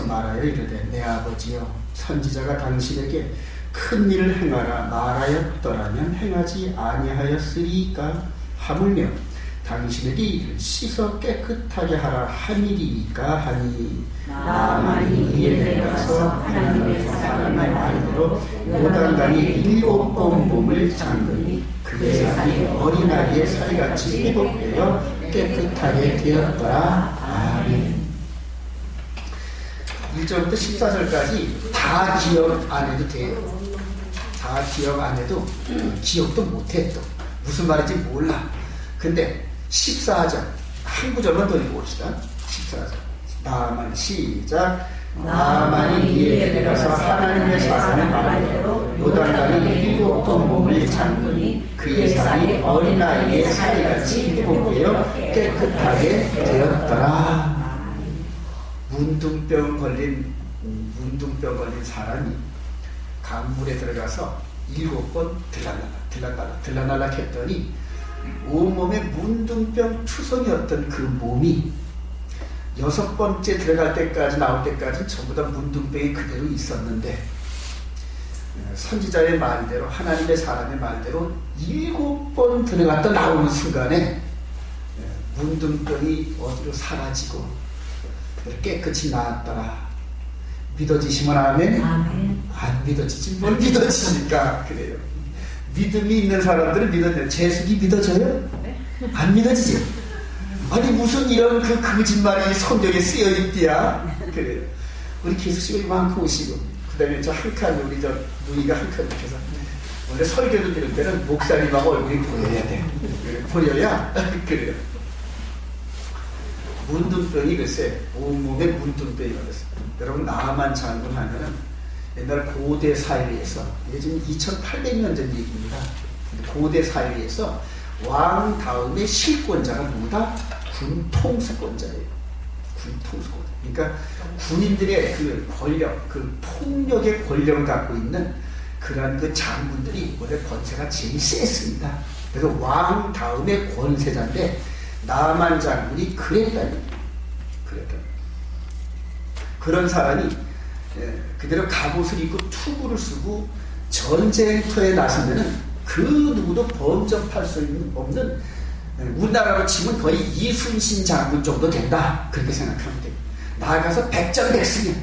말하여 이르되 내 아버지여 선지자가 당신에게 큰 일을 행하라 말하였더라면 행하지 아니하였으리까 하물며 당신에게 이를 씻어 깨끗하게 하라 하니리까 하니 나만이 이에 내려가서 하나님의 사람의 말대로 요단강에 7번 몸을 잠그니 그의 살이 어린아이의 살같이 회복되어 깨끗하게 되었더라. 아멘. 1절부터 14절까지 다 기억 안 해도 돼요. 다 기억 안 해도 기억도 못해. 또 무슨 말인지 몰라. 근데 14절 한 구절만 더 읽어봅시다. 14절 나만 시작. 나만이 이에 내려가서 하나님의 사람의 말대로 요단강에 7번 몸을 잠그니 그의 살이 어린아이의 살같이 회복되어 깨끗하게 되었더라. 문둥병 걸린 사람이 강물에 들어가서 7번 들락날락 했더니 온몸에 문둥병 투성이었던 그 몸이 6번째 들어갈 때까지 나올 때까지 전부 다 문둥병이 그대로 있었는데 선지자의 말대로 하나님의 사람의 말대로 7번 들어갔다 나오는 순간에 문둥병이 어디로 사라지고 깨끗이 나았더라. 믿어지시면 아멘? 아멘. 안 믿어지지 뭘 믿어지니까 그래요. 믿음이 있는 사람들은 믿어져요. 재수기 믿어져요? 안 믿어지지? 아니 무슨 이런 그 거짓말이 성경에 쓰여 있디야? 그래요. 우리 기수씨가 이만큼 오시고 그 다음에 저 한 칸 우리 저 누이가 한 칸 이렇게 해서 원래 설교를 들을 때는 목사님하고 얼굴이 보여야 돼. 보여야 그래요. 문둥병이 글쎄 온몸에 문둥병이 걸렸어요. 여러분 나만 장군 하면은 옛날 고대 사회에서 이게 지금 2800년 전 얘기입니다. 고대 사회에서 왕 다음에 실권자가 누구다? 군통수권자예요. 군통수권자. 그러니까 군인들의 그 권력, 그 폭력의 권력을 갖고 있는 그러한 그 장군들이 원래 권세가 제일 셌습니다. 그래서 왕 다음에 권세자인데 나만 장군이 그랬다니. 그런 사람이 그대로 갑옷을 입고 투구를 쓰고 전쟁터에 나서면은 그 누구도 범접할 수 없는 우리나라로 치면 거의 이순신 장군 정도 된다. 그렇게 생각하면 돼요. 나아가서 백전백승이야.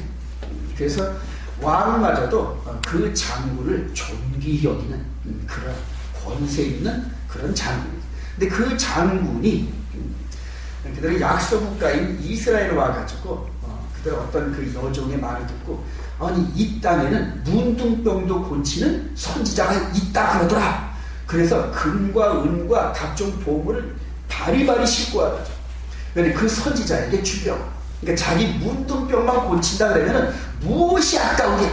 그래서 왕마저도 그 장군을 존귀히 여기는 그런 권세 있는 그런 장군이에요. 근데 그 장군이 그들의 약소국가인 이스라엘에 와가지고 그들 어떤 그 여종의 말을 듣고 아니 이 땅에는 문둥병도 고치는 선지자가 있다 그러더라. 그래서 금과 은과 각종 보물을 바리바리 싣고 와가지고 그런데 그 선지자에게 주려고. 그러니까 자기 문둥병만 고친다 그러면은 무엇이 아까우게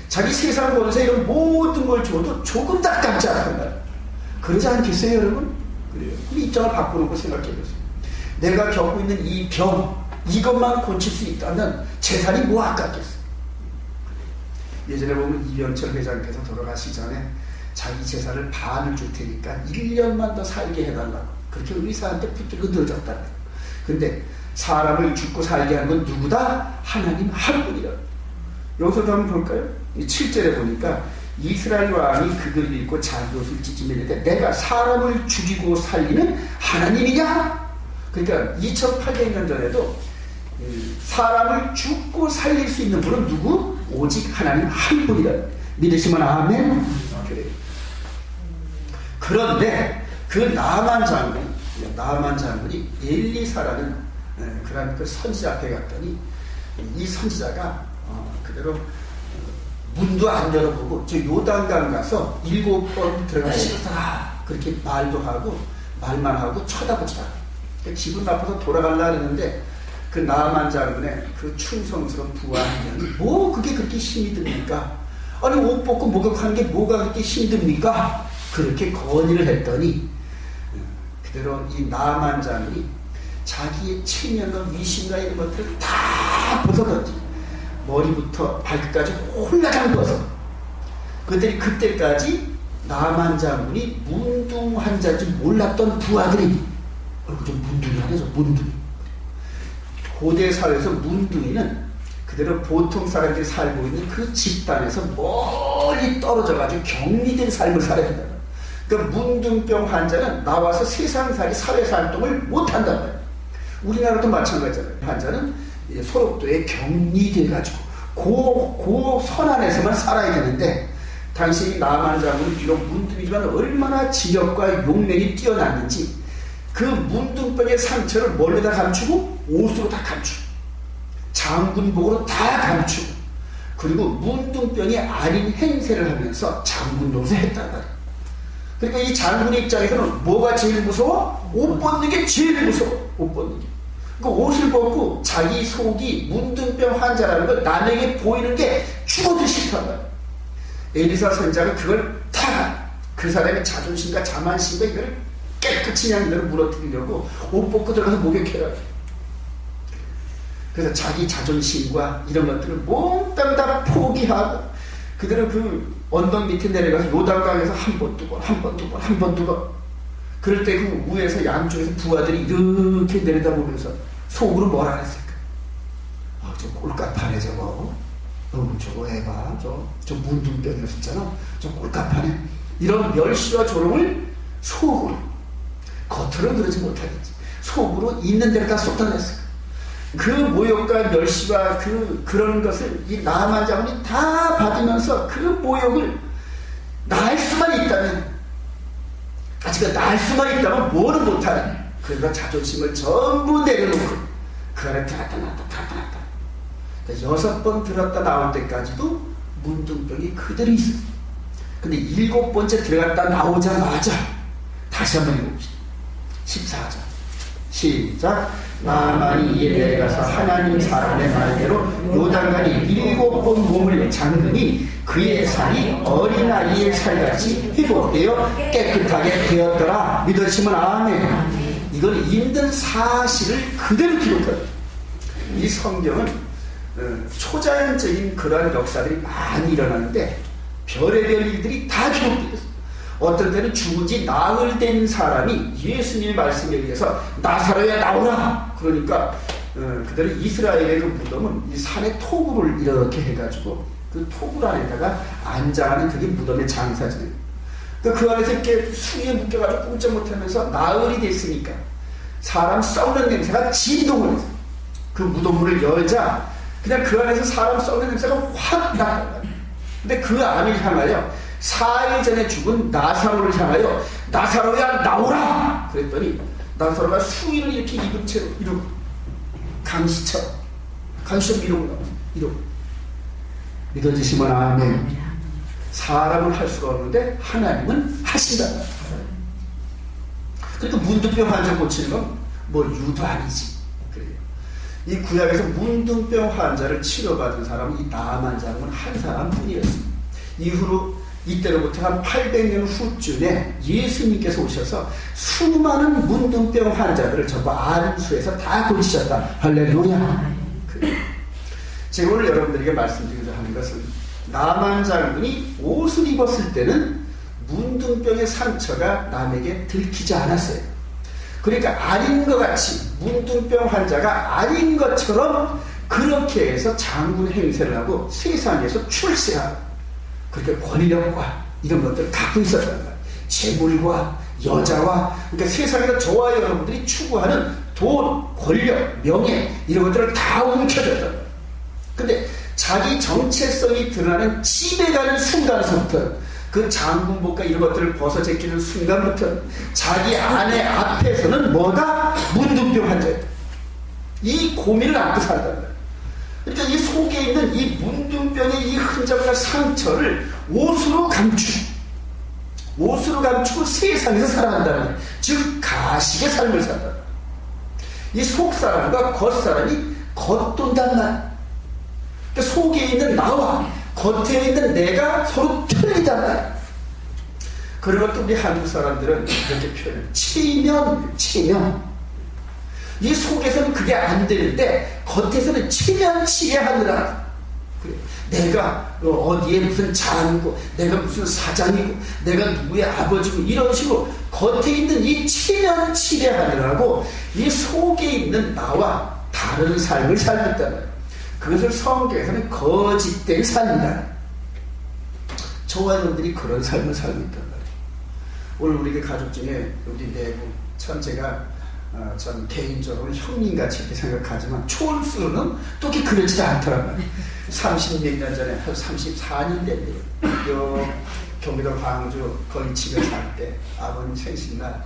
자기 세상 권세 이런 모든 걸 줘도 조금 다 아깝지 않단 말이에요. 그러지 않겠어요 여러분? 그래요. 그 입장을 바꾸놓고 생각해보세요. 내가 겪고 있는 이 병 이것만 고칠 수 있다면 재산이 뭐 아깝겠어요. 예전에 보면 이병철 회장께서 돌아가시기 전에 자기 재산을 반을 줄 테니까 1년만 더 살게 해달라고 그렇게 의사한테 붙들고 늘어졌다는 거예요. 근데 사람을 죽고 살게 하는 건 누구다? 하나님 한 분이라. 여기서도 한번 볼까요? 7절에 보니까 이스라엘 왕이 그걸 읽고 자기옷을 찢으면서 내가 사람을 죽이고 살리는 하나님이냐? 그러니까 2800년 전에도 사람을 죽고 살릴 수 있는 분은 누구? 오직 하나님 한 분이다. 믿으시면 아멘? 그래요. 그런데 그 나만 장군이 엘리사라는 그런 그 선지자 앞에 갔더니 이 선지자가 그대로 문도 안 열어보고 저 요단강 가서 7번 들어가 씻었더라. 그렇게 말도 하고 말만 하고 쳐다보지도 않아요. 기분 나빠서 돌아가려고 했는데 그 나만 장군의 그 충성스러운 부하는 뭐 그게 그렇게 힘이 듭니까? 아니 옷 벗고 목욕하는 게 뭐가 그렇게 힘듭니까? 그렇게 건의를 했더니 그대로 이 나만 장군이 자기의 체면과 위신과 이런 것들을 다 벗어던지 머리부터 발끝까지 홀라당 벗어. 그때까지 나만 장군이 문둥환자인지 몰랐던 부하들이 얼굴 좀 문둥이 하네요. 문둥이 고대 사회에서 문둥이는 그대로 보통 사람들이 살고 있는 그 집단에서 멀리 떨어져가지고 격리된 삶을 살아야 된다. 그러니까 문둥병 환자는 나와서 세상살이 사회활동을 못한단 말이에요. 우리나라도 마찬가지잖아요. 환자는 소록도에 격리돼가지고 그 선 안에서만 살아야 되는데, 당시 남한 장군이 비록 문둥이지만 얼마나 지력과 용맹이 뛰어났는지 그 문둥병의 상처를 뭘로다 감추고? 옷으로 다 감추고 장군복으로 다 감추고, 그리고 문둥병이 아닌 행세를 하면서 장군 노릇을 했단 말이에요. 그러니까 이 장군 입장에서는 뭐가 제일 무서워? 옷 벗는 게 제일 무서워. 옷 벗는 게. 그 옷을 벗고 자기 속이 문둥병 환자라는 걸 남에게 보이는 게 죽어도 싫단 말이에요. 에리사 선자가 그걸 다 그 사람의 자존심과 자만심과 이걸 깨끗이 그냥 이대로 무너뜨리려고 옷 벗고 들어가서 목욕해라. 그래서 자기 자존심과 이런 것들을 몽땅 다 포기하고 그대로 그 언덕 밑에 내려가서 요단강에서 한 번 두 번, 한 번 두 번, 한 번 두 번. 그럴 때 그 위에서 양쪽에서 부하들이 이렇게 내려다보면서 속으로 뭐라 그랬을까? 아, 저 꼴값하네 저거. 저거 해봐. 저 문둥병이었잖아. 저 꼴값하네. 이런 멸시와 조롱을 속으로, 겉으로는 그러지 못하겠지. 속으로 있는 데를 다 쏟아냈을까? 그 모욕과 멸시와 그런 것을 이 나만 장군이 다 받으면서 그 모욕을 나을 수만 있다면, 아직 나을 수만 있다면 뭐는 못하네. 그러니까 자존심을 전부 내려놓고 그 안에 들었다 놨다 들었다 놨다. 6번 들었다 나올 때까지도 문둥병이 그대로 있었어요. 근데 7번째 들어갔다 나오자마자 다시 한번 읽어봅시다. 14절 시작. 나만이 이에 내려가서 하나님 사람의 말대로 요단강에 7번 몸을 잠그니 그의 살이 어린아이의 살같이 회복되어 깨끗하게 되었더라. 믿으시면 아멘. 이건 있는 사실을 그대로 기록합니다. 이 성경은 초자연적인 그러한 역사들이 많이 일어나는데 별의별 일들이 다 기록되어 있어요. 어떤 때는 죽은 지 나흘 된 사람이 예수님의 말씀에 의해서 나사로야 나오라. 그러니까 그대로 이스라엘의 그 무덤은 이 산의 토구를 이렇게 해가지고 그 토굴 안에다가 안장하는 그게 무덤의 장사지예요. 그 안에서 이렇게 수위에 묶여가지고 꼼짝 못하면서 나흘이 됐으니까 사람 썩는 냄새가 진동을 해서 그 무덤문을 열자 그냥 그 안에서 사람 썩는 냄새가 확 나요. 근데 그 안을 향하여 4일 전에 죽은 나사로를 향하여 나사로야 나오라. 그랬더니 나사로가 수위를 이렇게 입은 채로 이러고 강시처럼 이러고 나와요. 이러고. 믿어지시면 아멘. 사람은 할 수가 없는데 하나님은 하신다. 그러니까 문둥병 환자 고치는 건 뭐 유도 아니지. 그래요. 이 구약에서 문둥병 환자를 치료받은 사람은 이 나만 장군 한 사람뿐이었습니다. 이후로 이때로부터 한 800년 후쯤에 예수님께서 오셔서 수많은 문둥병 환자들을 전부 안수해서 다 고치셨다. 할렐루야. 그래요. 제가 오늘 여러분들에게 말씀드리고자 하는 것은 나만 장군이 옷을 입었을 때는 문둥병의 상처가 남에게 들키지 않았어요. 그러니까 아닌 것 같이 문둥병 환자가 아닌 것처럼 그렇게 해서 장군 행세를 하고 세상에서 출세하고 그렇게 권력과 이런 것들을 갖고 있었단 말이에요. 재물과 여자와, 그러니까 세상에서 저와 여러분들이 추구하는 돈, 권력, 명예 이런 것들을 다 움켜쥐었단 말이에요. 근데 자기 정체성이 드러나는 집에 가는 순간부터 그 장군복과 이런 것들을 벗어 제끼는 순간부터 자기 아내 앞에서는 뭐다? 문둥병 환자예요. 이 고민을 안고 살단 말이에요. 그러니까 이 속에 있는 이 문둥병의 이 흔적과 상처를 옷으로 감추고 세상에서 살아간다는 거예요. 즉 가식의 삶을 산다. 이 속사람과 겉사람이 겉돈단 말. 그러니까 속에 있는 나와 겉에 있는 내가 서로 틀리단 말. 그런 것도 우리 한국 사람들은 이렇게 표현해요. 체면. 이 속에서는 그게 안 되는데 겉에서는 체면치레하느라. 그래. 내가 어디에 무슨 장이고 내가 무슨 사장이고 내가 누구의 아버지고 이런 식으로 겉에 있는 이 체면치레하느라고 이 속에 있는 나와 다른 삶을 살고 있단 말이에요. 그것을 성경에서는 거짓된 삶이다. 저와 여러분들이 그런 삶을 살고 있단 말이에요. 오늘 우리 가족 중에 우리 내부 참 제가 전 개인적으로 형님같이 이렇게 생각하지만 초월수로는 또 그렇지 않더란 말이에요. 30몇 년 전에 한 34년 됐네요. 경기도 광주 거기 집에 살 때 아버님 생신날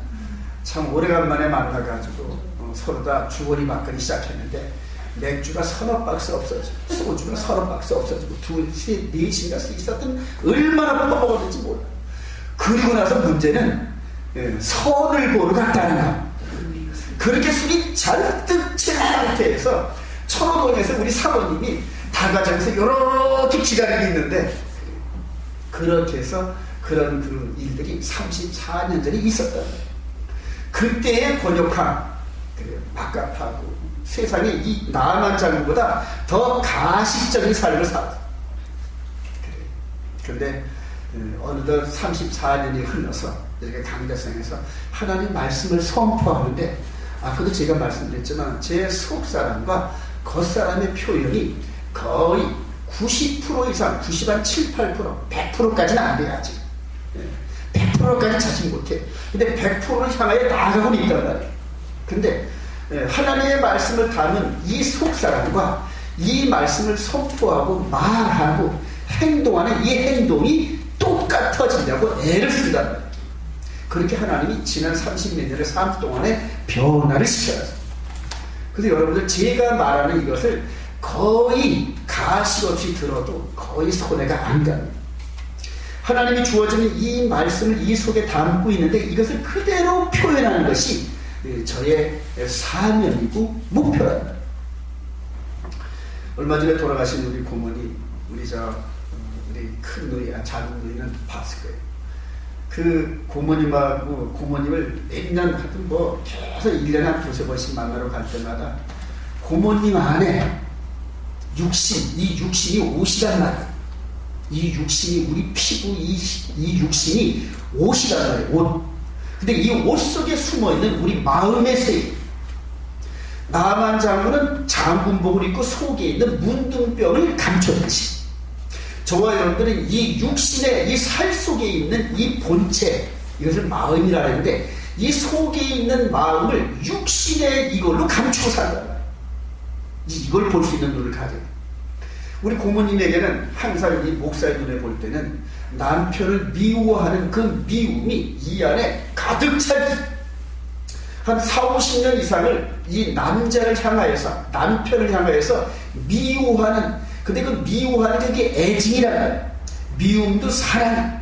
참 오래간만에 만나가지고 서로 다 주거니 받거니 시작했는데 맥주가 서너 박스 없어지고 소주가 서너 박스 없어지고 둘셋 넷인가 있었던 얼마나 먹었는지 몰라요. 그리고 나서 문제는 선을 보러 갔다는 거. 그렇게 술이 잔뜩 채운 상태에서 천호동에서 우리 사모님이 다가장에서 이렇게 기다리고 있는데 그렇게 해서 그런 그 일들이 34년 전에 있었단 말이에요. 그때의 권역함, 바깥하고 세상에 이 나만 장군보다 더 가식적인 삶을 살았어요. 그런데 어느덧 34년이 흘러서 이렇게 강대성에서 하나님 말씀을 선포하는데 아까도 제가 말씀드렸지만 제 속사람과 겉사람의 표현이 거의 90% 이상, 90한 7~8%, 100%까지는 안 돼야지. 100%까지 자신 못해. 근데 100%를 향하여 나아가고 있단 말이에요. 근데 하나님의 말씀을 담은 이 속사람과 이 말씀을 선포하고 말하고 행동하는 이 행동이 똑같아지려고 애를 쓴단 말이에요. 그렇게 하나님이 지난 30몇 년의 삶 동안에 변화를 시켜놨어요. 그래서 여러분들 제가 말하는 이것을 거의 가식 없이 들어도 거의 손해가 안 갑니다. 하나님이 주어지는 이 말씀을 이 속에 담고 있는데 이것을 그대로 표현하는 것이 저의 사명이고 목표랍니다. 얼마 전에 돌아가신 우리 고모님, 우리 큰 누이, 작은 누이는 봤을 거예요. 그 고모님하고 고모님을 매년 하여튼 계속 1년에 한 2~3번씩 만나러 갈 때마다 고모님 안에 이 육신이 옷이란 말이에요. 이 육신이 우리 피부, 이 육신이 옷이란 말이에요. 옷. 근데 이 옷 속에 숨어있는 우리 마음의 세계. 나만 장군은 장군복을 입고 속에 있는 문둥병을 감췄듯이 저와 여러분들은 이 육신의 이 살 속에 있는 이 본체, 이것을 마음이라 하는데 이 속에 있는 마음을 육신의 이걸로 감추고 산다. 이걸 볼 수 있는 눈을 가져야 돼. 우리 고모님에게는 항상 이 목사의 눈에 볼 때는 남편을 미워하는 그 미움이 이 안에 가득 차있어. 한 40~50년 이상을 이 남자를 향하여서, 남편을 향하여서 미워하는, 근데 그 미워하는 게 애증이란 말이야. 미움도 사랑.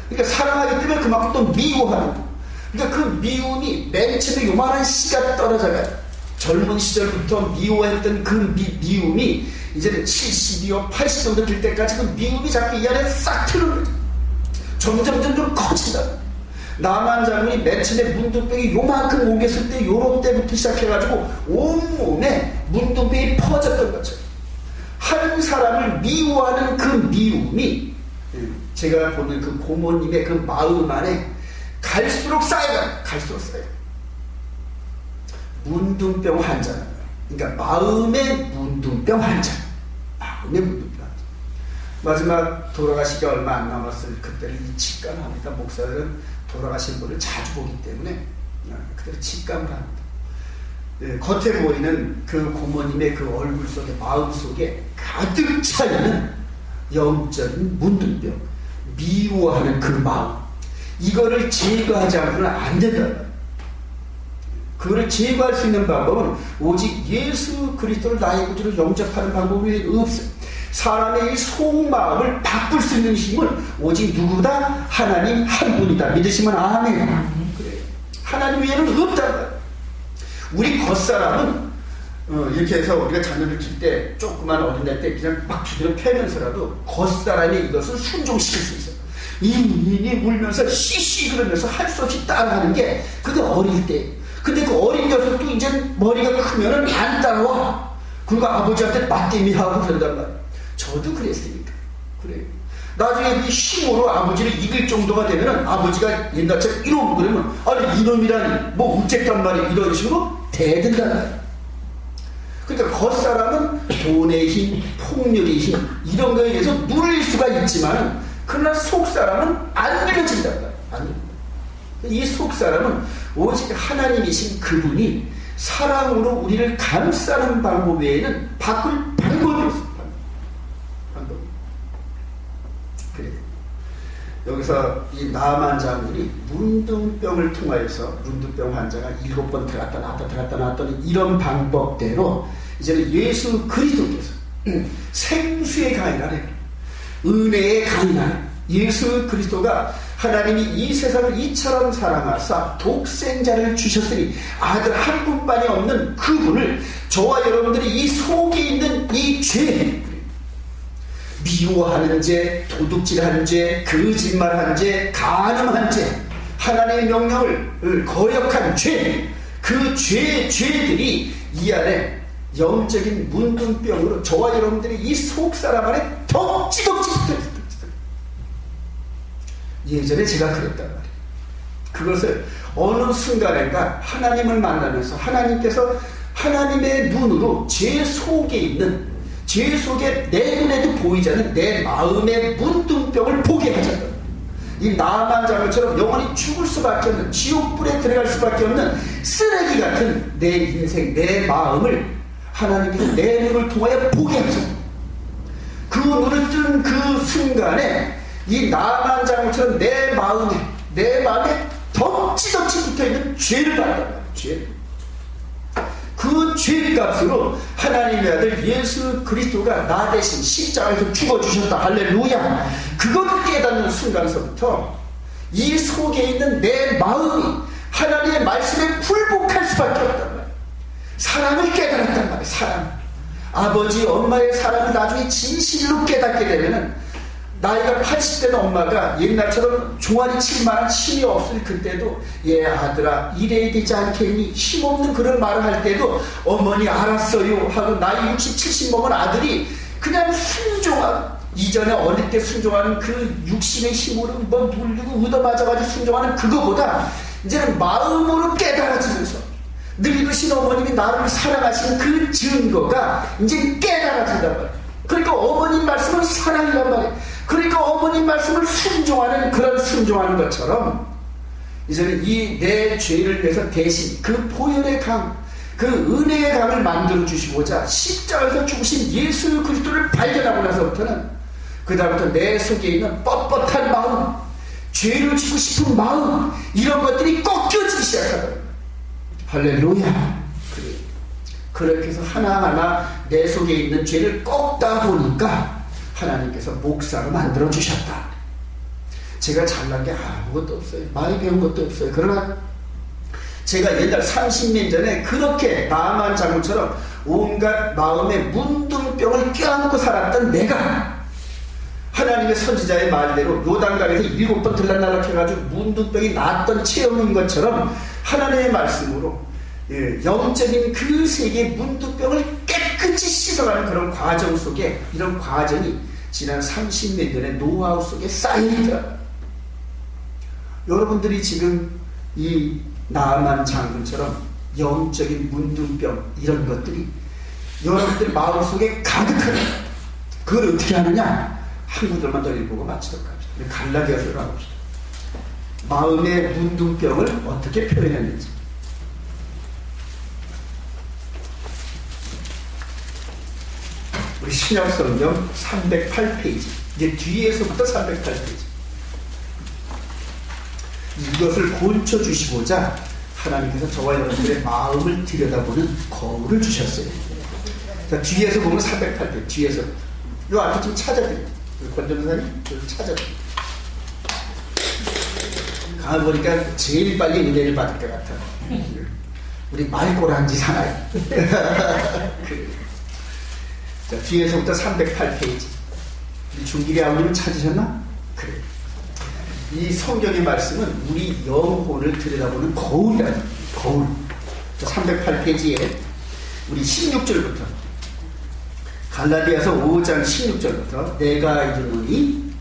그러니까 사랑하기 때문에 그만큼 또 미워하는 거. 그러니까 그 미움이 맨 처음에 요만한 씨가 떨어져가요. 젊은 시절부터 미워했던 그 미움이 이제는 70이요 80 정도 될 때까지 그 미움이 자꾸 이 안에 싹 트는 거죠. 점점 커진다. 나만 장군이 맨 처음에 문둥병이 요만큼 옮겼을 때 요런 때부터 시작해가지고 온몸에 문둥병이 퍼졌던 거죠. 한 사람을 미워하는 그 미움이 제가 보는 그 고모님의 그 마음 안에 갈수록 쌓여요. 문둥병 환자라는 거예요. 그러니까 마음의 문둥병 환자. 마지막 돌아가시기 얼마 안 남았을 그때를 직감합니다. 목사들은 돌아가신 분을 자주 보기 때문에 그때를 직감을 합니다. 겉에 보이는 그 고모님의 그 얼굴 속에, 마음 속에 가득 차있는 영적인 문둥병, 미워하는 그 마음, 이거를 제거하지 않고는 안 된다. 그거를 제거할 수 있는 방법은 오직 예수 그리스도를 나의 구주로 영접하는 방법이 없어요. 사람의 이 속마음을 바꿀 수 있는 힘은 오직 누구보다 하나님 한 분이다. 믿으시면 아멘. 그래요. 하나님 외에는 없다. 우리 겉사람은 이렇게 해서 우리가 자녀를 킬 때 조그만 어린애 때 그냥 막 두드려 패면서라도 겉사람이 이것을 순종시킬 수 있어요. 이 울면서 씨씨 그러면서 할 수 없이 따라하는 게 그게 어릴 때. 근데 그 어린 녀석도 이제 머리가 크면은 안 따라와. 그리고 아버지한테 맞대미하고 그런단 말이야. 저도 그랬으니까. 그래요. 나중에 그 힘으로 아버지를 이길 정도가 되면은 아버지가 옛날처럼 이놈 그러면 아니 이놈이라니 뭐 어쨌단 말이야 이런 식으로 대든단 말이야. 그러니까 겉사람은 돈의 힘, 폭력의 힘 이런 거에 의해서 누릴 수가 있지만 그러나 속사람은 안 눌려진단 말이에요. 이 속사람은 오직 하나님이신 그분이 사랑으로 우리를 감싸는 방법 외에는 바꿀 방법이 없습니다. 그래. 여기서 이 나만 장군이 문둥병을 통하여서 문둥병 환자가 7번 들어갔다 나왔다 들어갔다 나왔더니 이런 방법대로 이제는 예수 그리스도께서 생수의 강이라네, 은혜의 강이라네, 예수 그리스도가 하나님이 이 세상을 이처럼 사랑하사 독생자를 주셨으니 아들 한 분만이 없는 그분을 저와 여러분들이 이 속에 있는 이 죄, 미워하는 죄, 도둑질하는 죄, 거짓말한 죄, 간음한 죄, 하나님의 명령을 거역한 죄, 그 죄들이 이 안에 영적인 문둥병으로 저와 여러분들이 이 속사람 안에 덕지덕지 붙어있어요. 예전에 제가 그랬단 말이에요. 그것을 어느 순간인가 하나님을 만나면서 하나님께서 하나님의 눈으로 제 속에 있는, 제 속에 내 눈에도 보이지 않는 내 마음의 문둥병을 보게 하셨다. 이 나만 장군처럼 영원히 죽을 수밖에 없는, 지옥불에 들어갈 수밖에 없는 쓰레기 같은 내 인생, 내 마음을 하나님께서 내 눈을 통하여 보게 하셨다. 그 눈을 뜬 그 순간에 이 나만 장군처럼 내 마음에 덕지덕지 붙어있는 죄를 받는다. 죄를. 그 죄값으로 하나님의 아들 예수 그리스도가 나 대신 십자가에서 죽어주셨다. 할렐루야. 그걸 깨닫는 순간에서부터 이 속에 있는 내 마음이 하나님의 말씀에 굴복할 수밖에 없단 말이야. 사랑을 깨달았단 말이야. 사랑. 아버지 엄마의 사랑을 나중에 진실로 깨닫게 되면은 나이가 80된 엄마가 옛날처럼 종아리 칠 만한 힘이 없을 그때도 예 아들아 이래야 되지 않겠니? 힘없는 그런 말을 할 때도 어머니 알았어요 하고 나이 60, 70 먹은 아들이 그냥 순종하고, 이전에 어릴 때 순종하는 그 육신의 힘으로 뭐 물리고 얻어맞아가지고 순종하는 그거보다 이제는 마음으로 깨달아지면서 늙으신 어머님이 나를 사랑하시는 그 증거가 이제 깨달아진단 말이에요. 그러니까 어머님 말씀은 사랑이란 말이에요. 그러니까 어머님 말씀을 순종하는, 그런 순종하는 것처럼 이제는 이 내 죄를 위해서 대신 그 보혈의 강, 그 은혜의 강을 만들어 주시고자 십자가에서 죽으신 예수 그리스도를 발견하고 나서부터는 그 다음부터 내 속에 있는 뻣뻣한 마음, 죄를 지고 싶은 마음, 이런 것들이 꺾여지기 시작하더라고요. 할렐루야. 그렇게 해서 하나하나 내 속에 있는 죄를 꺾다 보니까 하나님께서 목사로 만들어주셨다. 제가 잘난 게 아무것도 없어요. 많이 배운 것도 없어요. 그러나 제가 옛날 30년 전에 그렇게 나만 장군처럼 온갖 마음의 문둥병을 껴안고 살았던 내가 하나님의 선지자의 말대로 요단강에서 7번 들락날락해가지고 문둥병이 났던 체험인 것처럼 하나님의 말씀으로 영적인 그 세계의 문둥병을 깨끗이 씻어가는 그런 과정 속에, 이런 과정이 지난 30년 전의 노하우 속에 쌓여있더라. 여러분들이 지금 이 나만 장군처럼 영적인 문둥병 이런 것들이 여러분들 마음속에 가득하다. 그걸 어떻게 하느냐? 한 구절만 더 읽고 마치도록 합시다. 갈라디아서로 가봅시다. 마음의 문둥병을 어떻게 표현했는지. 우리 신약성경 308페이지, 이제 뒤에서부터 308페이지. 이것을 고쳐주시고자 하나님께서 저와 여러분들의 마음을 들여다보는 거울을 주셨어요. 자, 뒤에서 보면 308페이지, 뒤에서. 이 앞에 좀 찾아드려요. 권전사님, 좀 찾아드려요. 가보니까 제일 빨리 은혜를 받을 것 같아. 우리 말꼬란지 사나이. 자, 뒤에서부터 308페이지. 우리 중길의 아버님은 찾으셨나? 그래. 이 성경의 말씀은 우리 영혼을 들여다보는 거울이라는 거울. 308페이지에 우리 16절부터, 갈라디아서 5장 16절부터 내가 이르노니,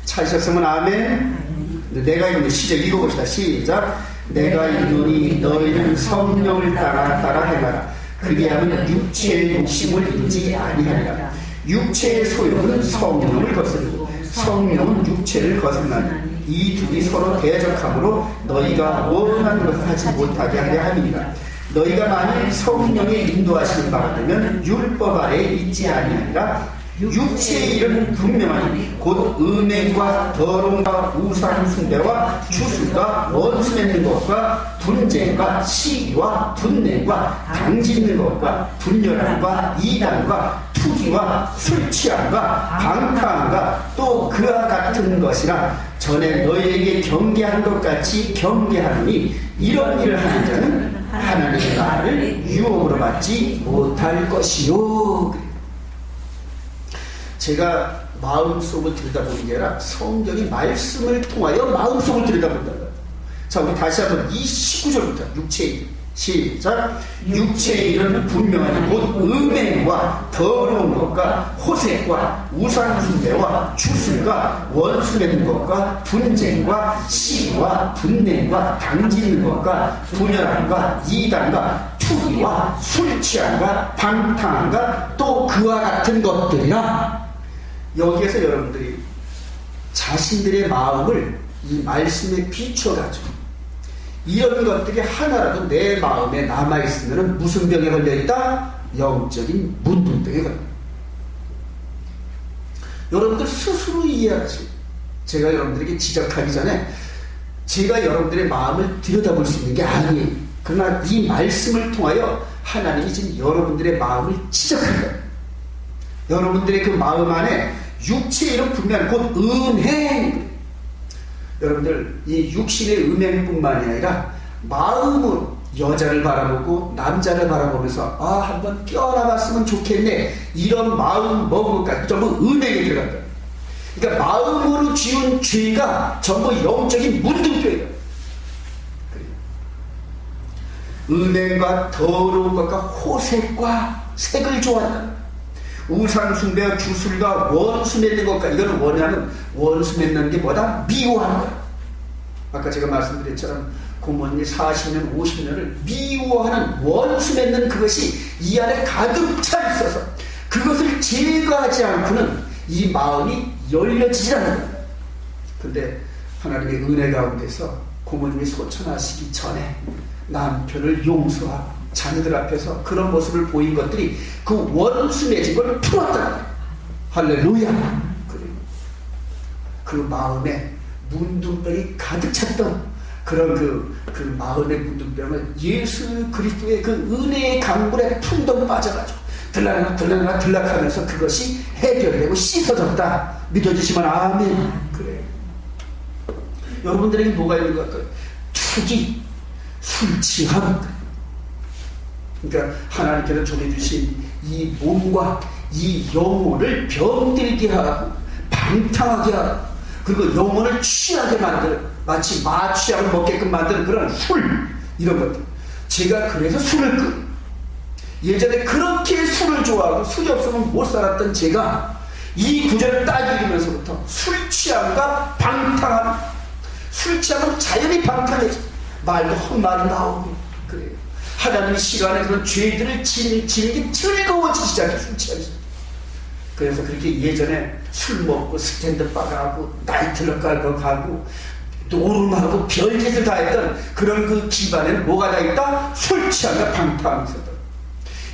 찾으셨으면 아멘. 내가 이르노니, 시작 읽어봅시다. 시작. 내가 이르노니 너희는 성령을 따라 행하라. 그리하면 육체의 욕심을 이루지 아니하리라. 육체의 소욕은 성령을 거스르고 성령은 육체를 거스르나니 이 둘이 서로 대적함으로 너희가 원하는 것을 하지 못하게 하려 함이니라. 너희가 만일 성령의 인도하시는 바가 되면 율법 아래에 있지 아니하리라. 육체의 일은 분명하니 곧 음행과 더러움과 우상 숭배와 주술과 원수 맺는 것과 분쟁과 시기와 분냄과 당짓는 것과 분열함과 이단과 투기와 술 취함과 방탕함과 또 그와 같은 것이라. 전에 너희에게 경계한 것 같이 경계하노니 이런 일을 하는 자는 하나님의 나라를 유혹으로 받지 못할 것이요. 제가 마음속을 들여다보는 게 아니라 성경이 말씀을 통하여 마음속을 들여다본다는 거예요. 자, 우리 다시 한번 이 19절부터 육체의 일 시작. 육체의 일은 분명하니 곧 음행과 더러운 것과 호색과 우상숭배와 주술과 원수 맺는 것과 분쟁과 시기와 분냄과 당짓는 것과 분열함과 이단과 투기와 술 취함과 방탕함과 또 그와 같은 것들이라. 여기에서 여러분들이 자신들의 마음을 이 말씀에 비춰가지고 이런 것들이 하나라도 내 마음에 남아있으면 무슨 병에 걸려있다? 영적인 문둥병에 걸려있다. 여러분들 스스로 이해하세요. 제가 여러분들에게 지적하기 전에 제가 여러분들의 마음을 들여다볼 수 있는 게 아니에요. 그러나 이 말씀을 통하여 하나님이 지금 여러분들의 마음을 지적한다. 여러분들의 그 마음 안에 육체의 이름 분명 곧 음행. 여러분들 이 육신의 음행뿐만이 아니라 마음으로 여자를 바라보고 남자를 바라보면서 한번 껴나갔으면 좋겠네 이런 마음 먹은 것까지 전부 음행에 들어간다. 그러니까 마음으로 지은 죄가 전부 영적인 문둥병이에요. 음행과 더러운 것과 호색과 색을 좋아한다. 우상숭배와 주술과 원수 맺는 것과 이거는 원하는 원수 맺는 게 뭐다? 미워하는 거야. 아까 제가 말씀드렸처럼 고모님이 40년 50년을 미워하는 원수 맺는 그것이 이 안에 가득 차 있어서 그것을 제거하지 않고는 이 마음이 열려지지 않는 거야. 근데 하나님의 은혜 가운데서 고모님이 소천하시기 전에 남편을 용서하고 자녀들 앞에서 그런 모습을 보인 것들이 그 원수 맺은 걸 풀었다. 할렐루야. 그리고 그 마음에 문둥병이 가득 찼던 그런 그 마음의 문둥병을 예수 그리스도의 그 은혜의 강물에 풍덩 빠져가지고 들락하면서 그것이 해결되고 씻어졌다. 믿어주시면 아멘. 그래요. 여러분들에게 뭐가 있는 것 같아요? 투기, 술 취함. 그러니까 하나님께서 정해주신 이 몸과 이 영혼을 병들게 하고 방탕하게 하고 그리고 영혼을 취하게 만드는 마치 마취약을 먹게끔 만드는 그런 술 이런 것들. 제가 그래서 술을 예전에 그렇게 술을 좋아하고 술이 없으면 못 살았던 제가 이 구절을 딱 읽으면서부터 술 취함과 방탕함. 술 취하면 자연히 방탕해져. 말도 헛말이 나오고 그래요. 하나님의 시간에 그런 죄들을 지는 게 즐거워지기 시작해. 술 취하기. 그래서 그렇게 예전에 술 먹고 스탠드바 가고 나이트클럽 가고 노름하고 별짓을 다 했던 그런 그 기반에는 뭐가 다 있다? 술 취함과 방탕함이 있었다.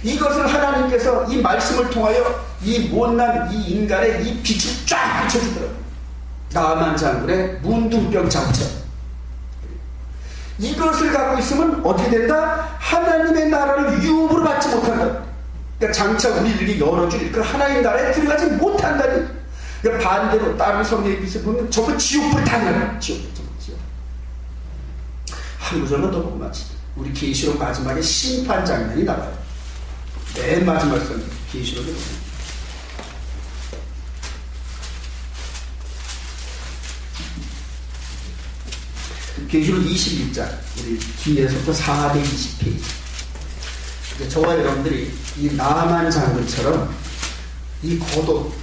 이것을 하나님께서 이 말씀을 통하여 이 못난 이 인간의 이 빛을 쫙 비춰주더라고요. 나만 장군의 문둥병 장처럼. 이것을 갖고 있으면 어떻게 된다? 하나님의 나라를 유업으로 받지 못한다. 그러니까 장차 우리들이 열어줄 그 하나님 나라에 들어가지 못한다니. 그러니까 반대로 다른 성경의 빛을 보면 전부 지옥불 타는 지옥불. 한 구절만 더 보고 마치자. 우리 계시록 마지막에 심판 장면이 나와요. 맨 마지막 성경 계시록에 보면. 계시록 21장 우리 뒤에서부터 420페이지. 저와 여러분들이 이 나만 장군처럼 이 겉옷,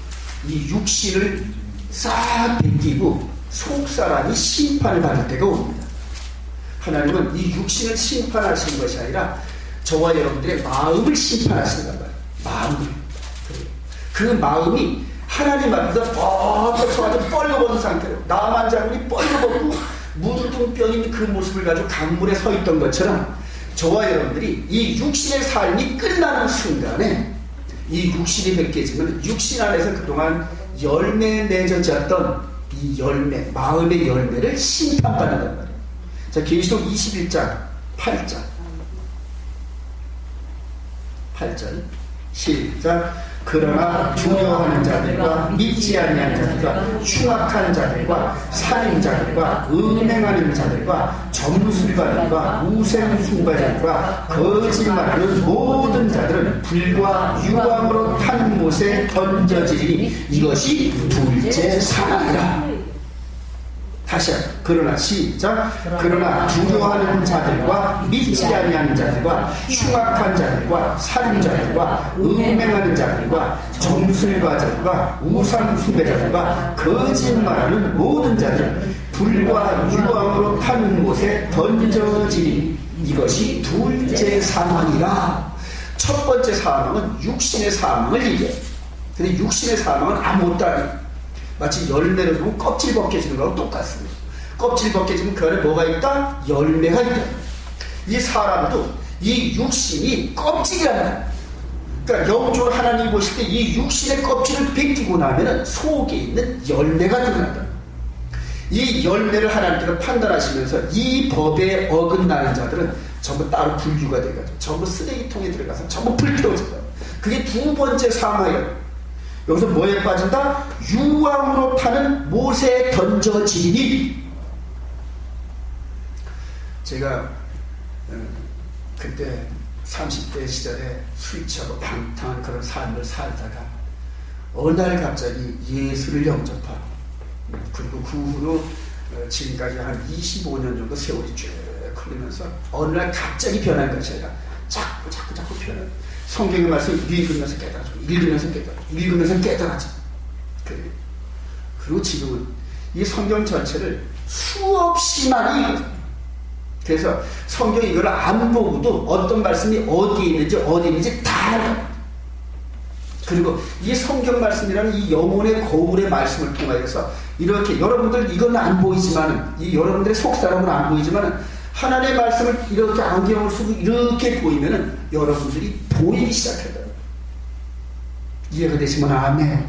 이 육신을 싹 벗기고 속사람이 심판을 받을 때가 옵니다. 하나님은 이 육신을 심판하시는 것이 아니라 저와 여러분들의 마음을 심판하신단 말이에요. 마음을. 그 마음이 하나님 앞에서 뻗어 서가지고 뻘거벗은 상태로 나만 자군이 뻘거벗고 문둥병 있는 그 모습을 가지고 강물에 서 있던 것처럼 저와 여러분들이 이 육신의 삶이 끝나는 순간에 이 육신이 벗겨지면 육신 안에서 그동안 열매 맺어졌던 이 열매, 마음의 열매를 심판받는단 말이에요. 자, 계시록 21장 8절 시작. 그러나 두려워하는 자들과 믿지 아니하는 자들과 흉악한 자들과 살인자들과 음행하는 자들과 점술가들과 우생숭배자들과 거짓말하는 모든 자들은 불과 유황으로 탄 못에 던져지리니 이것이 둘째 사망이라. 다시 한번. 그러나 시작. 그러나 두려워하는 자들과 믿지 아니하는 자들과 흉악한 자들과 살인자들과 음행하는 자들과 점술가자들과 우상숭배자들과 거짓말하는 모든 자들은 불과 유황으로 타는 곳에 던져지니 이것이 둘째 사망이라. 첫 번째 사망은 육신의 사망을 얘기해요. 근데 육신의 사망은 아무것도 아니에요. 마치 열매를 보면 껍질 벗겨지는 거하고 똑같습니다. 껍질 벗겨지면 그 안에 뭐가 있다? 열매가 있다. 이 사람도 이 육신이 껍질이란 말이야. 그러니까 영적으로 하나님이 보실 때 이 육신의 껍질을 벗기고 나면은 속에 있는 열매가 드러난다. 이 열매를 하나님께서 판단하시면서 이 법에 어긋나는 자들은 전부 따로 분류가 돼가지고 전부 쓰레기통에 들어가서 전부 불태워진다. 그게 두 번째 사망이에요. 여기서 뭐에 빠진다? 유황으로 타는 못에 던져지니. 제가 그때 30대 시절에 술 취하고 방탕한 그런 삶을 살다가 어느 날 갑자기 예수를 영접하고 그리고 그 후로 지금까지 한 25년 정도 세월이 쭉 흐르면서 어느 날 갑자기 변한 것이 아니라 자꾸 변해. 성경의 말씀 읽으면서 깨달아져. 읽으면서 깨달아져. 그리고 지금은 이 성경 전체를 수없이 많이 읽어요. 그래서 성경 이걸 안 보고도 어떤 말씀이 어디에 있는지 다 알아요. 그리고 이 성경 말씀이라는 이 영혼의 거울의 말씀을 통하여서 이렇게 여러분들 이건 안 보이지만은 이 여러분들의 속사람은 안 보이지만은 하나님의 말씀을 이렇게 안경을 쓰고 이렇게 보이면은 여러분들이 보이기 시작해요. 이해가 되시면 아멘.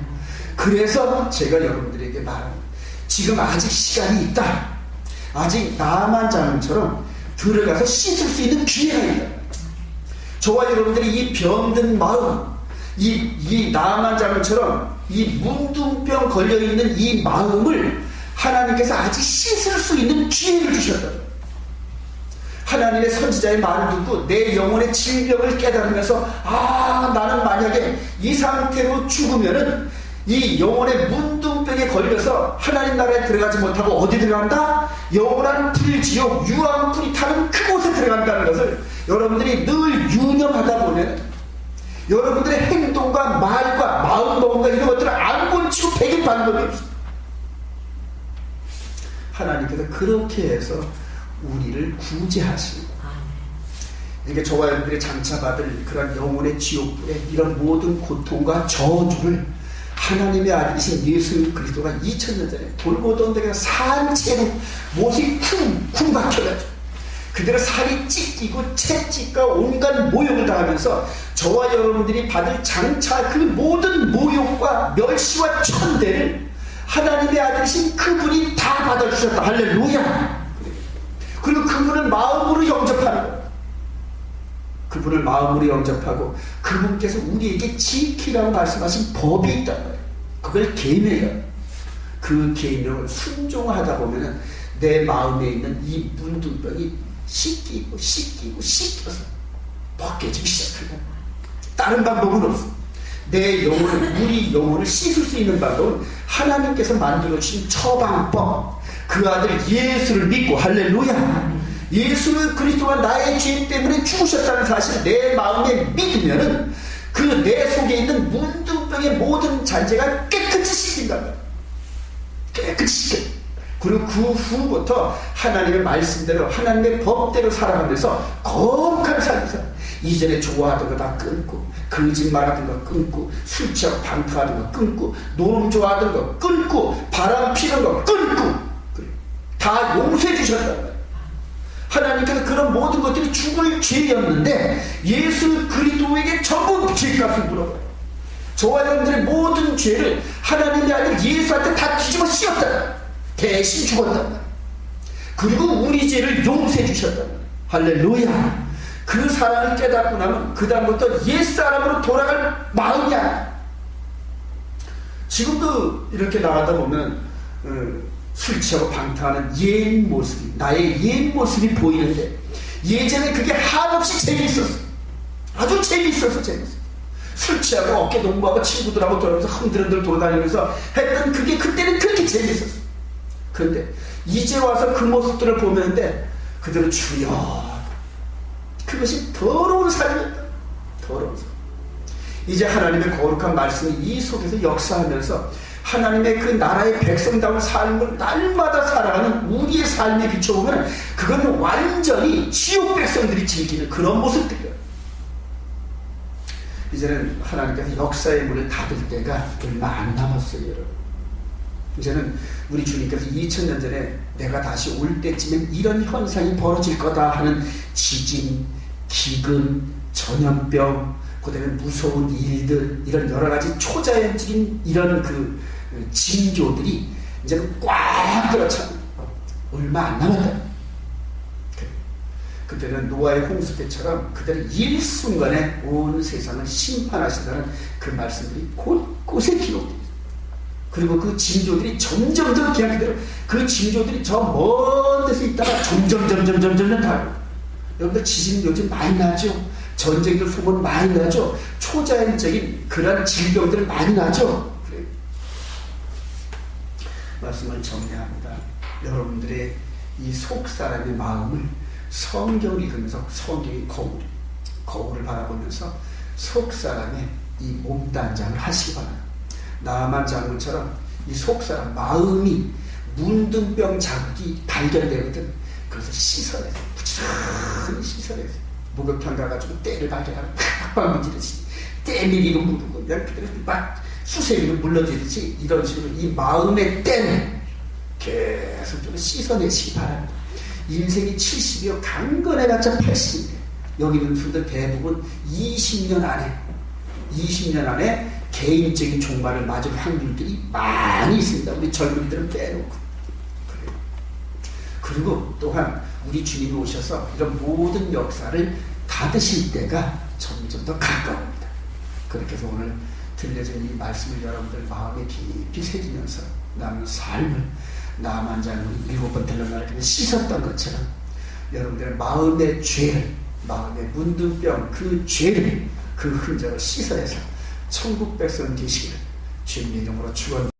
그래서 제가 여러분들에게 말합니다. 지금 아직 시간이 있다. 아직 나만 자는처럼 들어가서 씻을 수 있는 기회가 있다. 저와 여러분들이 이 병든 마음, 이 나만 자는처럼 이 문둥병 걸려있는 이 마음을 하나님께서 아직 씻을 수 있는 기회를 주셨다. 하나님의 선지자의 말을 듣고 내 영혼의 질병을 깨달으면서 나는 만약에 이 상태로 죽으면은 이 영혼의 문둥병에 걸려서 하나님 나라에 들어가지 못하고 어디 들어간다? 영원한 불지옥 유황불이 타는 그곳에 들어간다는 것을 여러분들이 늘 유념하다 보면 여러분들의 행동과 말과 마음먹음과 이런 것들을 안 본치고 배길 방법이 없습니다. 하나님께서 그렇게 해서 우리를 구제하시고 이게 저와 여러분들이 장차받을 그런 영혼의 지옥불에 이런 모든 고통과 저주를 하나님의 아들이신 예수 그리스도가 2000년 전에 돌고도 언덕에서 산채로 못이 쿵쿵 박혀가지고 그대로 살이 찢기고 채찍과 온갖 모욕을 당하면서 저와 여러분들이 받을 장차 그 모든 모욕과 멸시와 천대를 하나님의 아들이신 그분이 다 받아주셨다. 할렐루야. 그리고 그분을 마음으로 영접하는 거예요. 그분을 마음으로 영접하고 그분께서 우리에게 지키라고 말씀하신 법이 있단 말이에요. 그걸 계명해요. 그 계명을 순종하다 보면은 내 마음에 있는 이 문둥병이 씻겨서 벗겨지기 시작합니다. 다른 방법은 없어. 내 영혼을, 우리 영혼을 씻을 수 있는 방법은 하나님께서 만들어주신 처방법, 그 아들 예수를 믿고, 할렐루야. 예수를 그리스도가 나의 죄 때문에 죽으셨다는 사실을 내 마음에 믿으면은 그 내 속에 있는 문둥병의 모든 잔재가 깨끗이 씻긴다. 깨끗이 씻겨. 그리고 그 후부터 하나님의 말씀대로 하나님의 법대로 살아가면서 거룩한 삶에서 이전에 좋아하던 거 다 끊고, 거짓말하던 거 끊고, 술 취하고 방탕하던 거 끊고, 노름 좋아하던 거 끊고, 바람 피는 거 끊고, 다 용서해 주셨단 말이에요. 하나님께서 그런 모든 것들이 죽을 죄였는데 예수 그리스도에게 전부 죄값을 물어봐요. 저와 여러분들의 모든 죄를 하나님의 아들 예수한테 다 뒤집어 씌웠다. 대신 죽었단 말이에요. 그리고 우리 죄를 용서해 주셨단 말이에요. 할렐루야. 그 사랑을 깨닫고 나면 그 다음부터 옛사람으로 돌아갈 마음이 아니야. 지금도 이렇게 나가다 보면 술 취하고 방탕하는 옛 모습이, 나의 옛 모습이 보이는데, 예전에 그게 한없이 재미있었어. 아주 재미있어서 재미있어. 술 취하고 어깨 농구하고 친구들하고 돌아가면서 흔들흔들 돌아다니면서 했던 그게 그때는 그렇게 재미있었어. 그런데 이제 와서 그 모습들을 보는데 그대로 주여, 그것이 더러운 삶이었다. 더러운 삶. 이제 하나님의 거룩한 말씀이 이 속에서 역사하면서 하나님의 그 나라의 백성다운 삶을 날마다 살아가는 우리의 삶에 비춰보면 그건 완전히 지옥 백성들이 즐기는 그런 모습들이에요. 이제는 하나님께서 역사의 문을 닫을 때가 얼마 안 남았어요, 여러분. 이제는 우리 주님께서 2000년 전에 내가 다시 올 때쯤엔 이런 현상이 벌어질 거다 하는 지진, 기근, 전염병, 그 다음에 무서운 일들, 이런 여러 가지 초자연적인 이런 그 징조들이 이제는 꽉 들어차. 얼마 안 남았다. 그때는 노아의 홍수 때처럼 그들은 일순간에 온 세상을 심판하신다는 그 말씀들이 곳곳에 기록되어 있어요. 그리고 그 징조들이 점점 그냥 그대로 그 징조들이 저 먼 데서 있다가 점점 다르고. 여러분들 지진 요즘 많이 나죠? 전쟁들 소문 많이 나죠? 초자연적인 그런 질병들 많이 나죠? 그래요. 말씀을 정리합니다. 여러분들의 이 속사람의 마음을 성경을 읽으면서, 성경의 거울을 바라보면서 속사람의 이 몸단장을 하시기 바랍니다. 나만 장군처럼 이 속사람 마음이 문둥병 자국이 발견되거든. 그래서 씻어내서 부지런히 씻어내서 목욕탕 가가지고 때를 발견하면 팍팍 문지르지, 때밀이로 물고 그냥 그대로 막 수세미로 물러지듯이 이런 식으로 이 마음의 때를 계속 좀 씻어내시기 바랍니다. 인생이 70이요 강건해봤자 80이에요. 여기 있는 분들 대부분 20년 안에 개인적인 종말을 맞을 확률들이 많이 있습니다. 우리 젊은이들은 빼놓고. 그래요. 그리고 또한 우리 주님이 오셔서 이런 모든 역사를 닫으실 때가 점점 더 가까웁니다. 그렇게 해서 오늘 들려진 이 말씀을 여러분들 마음에 깊이 새기면서 남은 삶을 나만 장군이 7번 들러나를 씻었던 것처럼 여러분들의 마음의 죄를, 마음의 문둥병 그 죄를, 그 흔적을 씻어내서 천국 백성 되시기를 주님의 이름으로 축원합니다.